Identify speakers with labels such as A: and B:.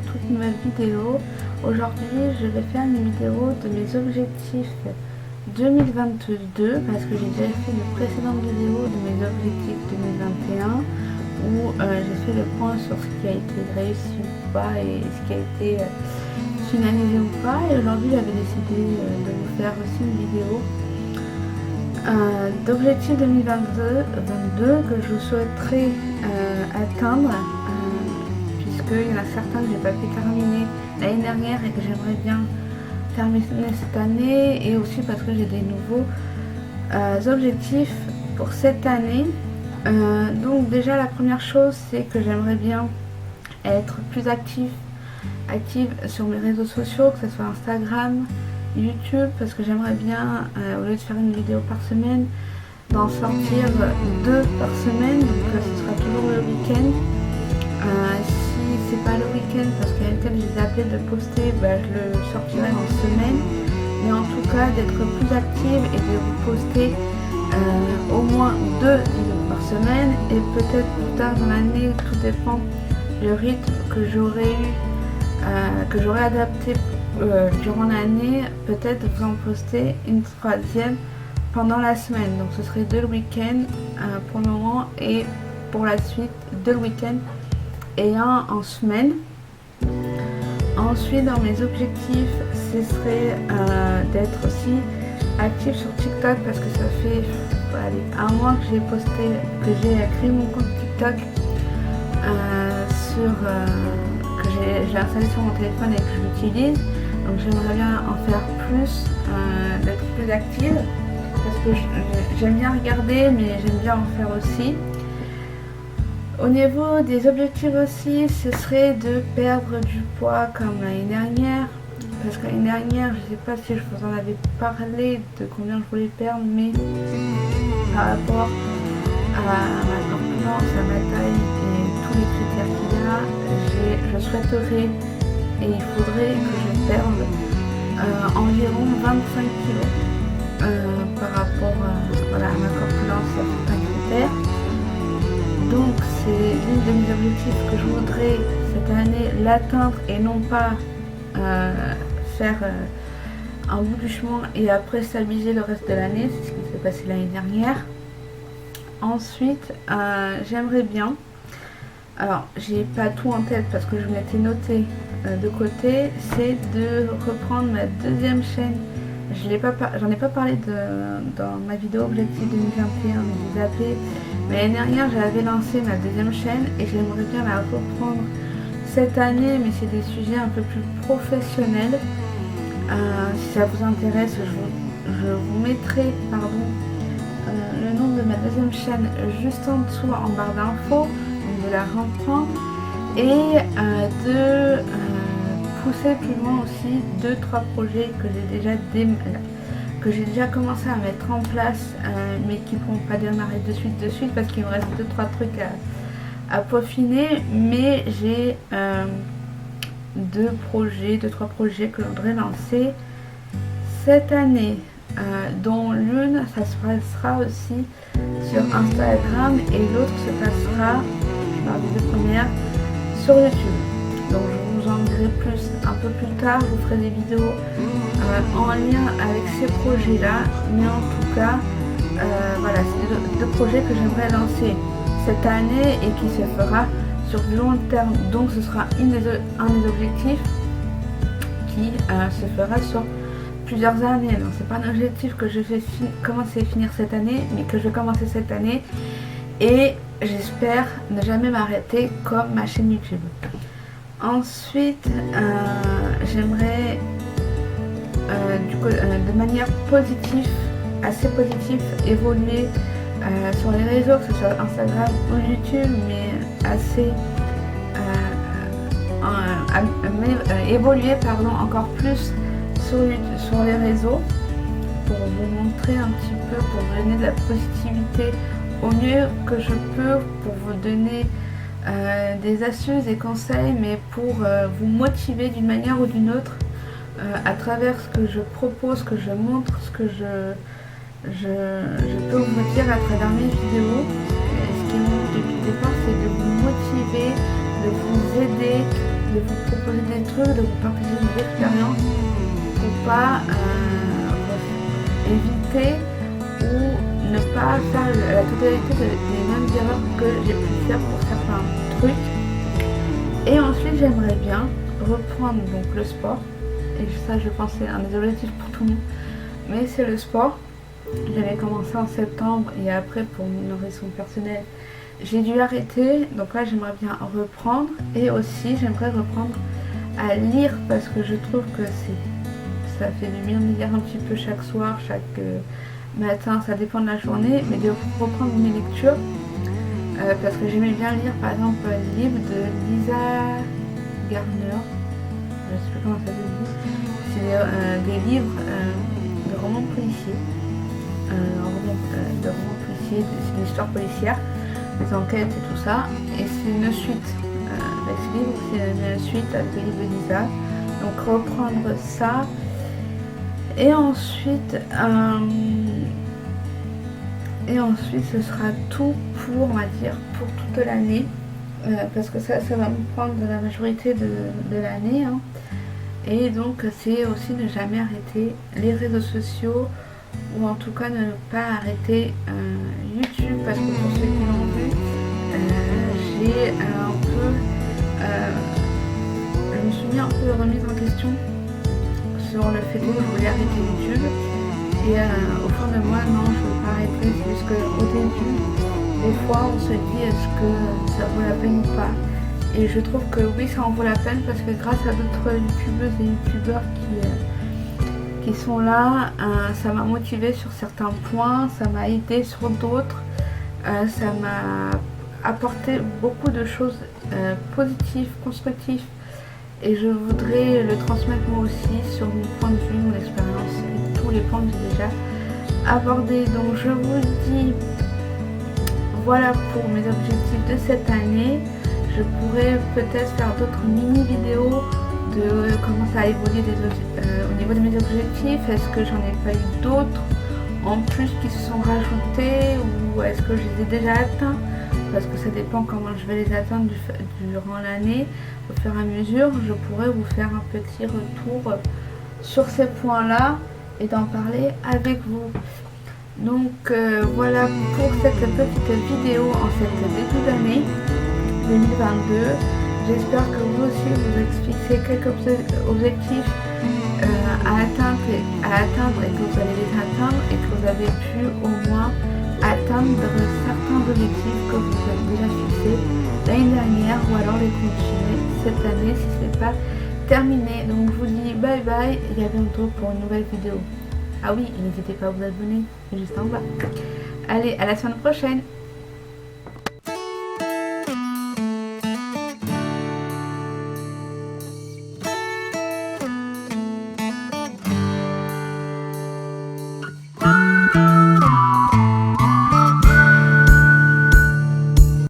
A: une toute nouvelle vidéo. Aujourd'hui je vais faire une vidéo de mes objectifs 2022 parce que j'ai déjà fait une précédente vidéo de mes objectifs 2021 où j'ai fait le point sur ce qui a été réussi ou pas et ce qui a été finalisé ou pas, et aujourd'hui j'avais décidé de vous faire aussi une vidéo d'objectifs 2022 que je souhaiterais atteindre, puisqu'il y en a certains que j'ai pas pu terminer l'année dernière et que j'aimerais bien terminer cette année, et aussi parce que j'ai des nouveaux objectifs pour cette année. Donc déjà la première chose, c'est que j'aimerais bien être plus active sur mes réseaux sociaux, que ce soit Instagram, YouTube, parce que j'aimerais bien, au lieu de faire une vidéo par semaine, d'en sortir 2 par semaine, donc ce sera toujours le week-end. Si c'est pas le week-end, parce qu'il y a lequel j'ai appelé de poster, je le sortirai en semaine, mais en tout cas d'être plus active et de vous poster au moins 2 vidéos par semaine, et peut-être plus tard dans l'année, tout dépend du rythme que j'aurai eu, que j'aurai adapté durant l'année, peut-être vous en poster une troisième pendant la semaine. Donc ce serait 2 le week-end pour le moment, et pour la suite 2 le week-end et 1 en semaine. Ensuite, dans mes objectifs, ce serait d'être aussi active sur TikTok, parce que ça fait un mois que j'ai posté, que j'ai créé mon compte TikTok, que j'ai installé sur mon téléphone et que je l'utilise. Donc j'aimerais bien en faire plus, d'être plus active, parce que j'aime bien regarder, mais j'aime bien en faire aussi. Au niveau des objectifs aussi, ce serait de perdre du poids comme l'année dernière, parce que l'année dernière, je ne sais pas si je vous en avais parlé de combien je voulais perdre, mais par rapport à ma corpulence, à ma taille et tous les critères qu'il y a, je souhaiterais, et il faudrait que je perde environ 25 kg par rapport à ma corpulence et à certains critères. Donc c'est l'une de mes objectifs que je voudrais cette année l'atteindre, et non pas faire un bout du chemin et après stabiliser le reste de l'année. C'est ce qui s'est passé l'année dernière. Ensuite, j'aimerais bien, alors j'ai pas tout en tête parce que je m'étais noté de côté, c'est de reprendre ma deuxième chaîne. J'en ai pas parlé dans ma vidéo objectif 2021, mais zappé. Mais l'année dernière, j'avais lancé ma deuxième chaîne et j'aimerais bien la reprendre cette année, mais c'est des sujets un peu plus professionnels. Si ça vous intéresse, je vous mettrai le nom de ma deuxième chaîne juste en dessous en barre d'infos, donc de la reprendre, et de pousser plus loin aussi 2-3 projets que j'ai déjà commencé à mettre en place, mais qui ne pourront pas démarrer de suite parce qu'il me reste 2-3 trucs à peaufiner. Mais j'ai 2-3 projets que je voudrais lancer cette année, dont l'une ça se passera aussi sur Instagram et l'autre se passera, je parle des 2 premières, sur YouTube. Donc je vous en dirai plus un peu plus tard, je vous ferai des vidéos en lien avec ces projets-là, mais en tout cas, voilà, c'est 2 projets que j'aimerais lancer cette année et qui se fera sur du long terme. Donc ce sera un des objectifs qui se fera sur plusieurs années. Donc c'est pas un objectif que je vais commencer et finir cette année, mais que je vais commencer cette année, et j'espère ne jamais m'arrêter comme ma chaîne YouTube. Ensuite, j'aimerais de manière positive, assez positive, évoluer sur les réseaux, que ce soit Instagram ou YouTube, mais assez évoluer encore plus sur les réseaux, pour vous montrer un petit peu, pour vous donner de la positivité au mieux que je peux, pour vous donner des astuces, des conseils, mais pour vous motiver d'une manière ou d'une autre à travers ce que je propose, que je montre, ce que je peux vous dire à travers mes vidéos. Et ce qui est mon but depuis le départ, c'est de vous motiver, de vous aider, de vous proposer des trucs, de vous partager des expériences pour pas éviter ou ne pas faire la totalité des mêmes erreurs que j'ai pu faire pour certains trucs. Et ensuite j'aimerais bien reprendre donc le sport, et ça je pense c'est un des objectifs pour tout le monde, mais c'est le sport. J'avais commencé en septembre et après pour une raison personnelle j'ai dû arrêter, donc là j'aimerais bien reprendre, et aussi j'aimerais reprendre à lire parce que je trouve que ça fait du bien de lire un petit peu chaque soir, chaque matin, ça dépend de la journée, mais de reprendre mes lectures parce que j'aimais bien lire par exemple le livre de Lisa Garner, je sais plus comment ça se dit, c'est des livres de romans policiers, c'est une histoire policière, des enquêtes et tout ça, et c'est une suite. Avec ce livre, c'est une suite avec le livre de Lisa. Donc reprendre ça. Et ensuite ce sera tout pour, on va dire, pour toute l'année. Parce que ça va me prendre la majorité de l'année. Hein. Et donc c'est aussi ne jamais arrêter les réseaux sociaux, ou en tout cas ne pas arrêter YouTube, parce que pour ceux qui l'ont vu, j'ai un peu je me suis mis un peu remise en question sur le fait que je voulais arrêter YouTube, et au fond de moi non, je ne veux pas arrêter, c'est juste qu'au début des fois on se dit est-ce que ça vaut la peine ou pas, et je trouve que oui, ça en vaut la peine, parce que grâce à d'autres youtubeuses et youtubeurs qui sont là, ça m'a motivée sur certains points, ça m'a aidé sur d'autres, ça m'a apporté beaucoup de choses positives, constructives, et je voudrais le transmettre moi aussi sur mon point de vue, mon expérience et tous les points que j'ai déjà abordés. Donc je vous dis voilà pour mes objectifs de cette année. Je pourrais peut-être faire d'autres mini vidéos de comment ça a évolué au niveau de mes objectifs. Est-ce que j'en ai pas eu d'autres en plus qui se sont rajoutés, ou est-ce que je les ai déjà atteints, parce que ça dépend comment je vais les atteindre durant l'année. Au fur et à mesure, je pourrais vous faire un petit retour sur ces points-là et d'en parler avec vous. Donc voilà pour cette petite vidéo en cette début d'année 2022. J'espère que vous aussi vous fixez quelques objectifs à atteindre et que vous allez les atteindre, et que vous avez pu au moins atteindre certains objectifs que vous avez déjà fixés l'année dernière, ou alors les continuer cette année si ce n'est pas terminé. Donc je vous dis bye bye et à bientôt pour une nouvelle vidéo. Ah oui, n'hésitez pas à vous abonner juste en bas. Allez, à la semaine prochaine.